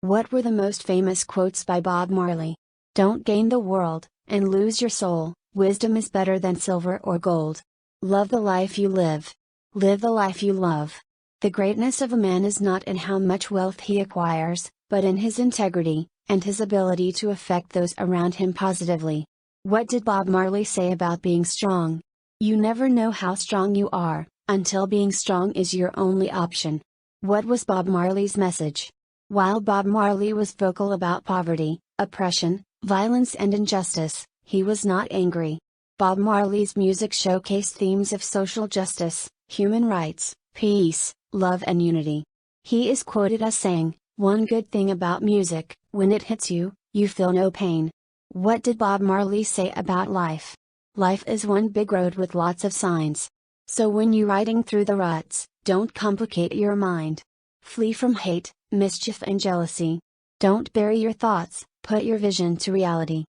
What were the most famous quotes by Bob Marley? Don't gain the world, and lose your soul. Wisdom is better than silver or gold. Love the life you live. Live the life you love. The greatness of a man is not in how much wealth he acquires, but in his integrity, and his ability to affect those around him positively. What did Bob Marley say about being strong? You never know how strong you are, until being strong is your only option. What was Bob Marley's message? While Bob Marley was vocal about poverty, oppression, violence and injustice, he was not angry. Bob Marley's music showcased themes of social justice, human rights, peace, love and unity. He is quoted as saying, "One good thing about music, when it hits you, you feel no pain." What did Bob Marley say about life? Life is one big road with lots of signs. So when you're riding through the ruts, don't complicate your mind. Flee from hate, mischief and jealousy. Don't bury your thoughts, put your vision to reality.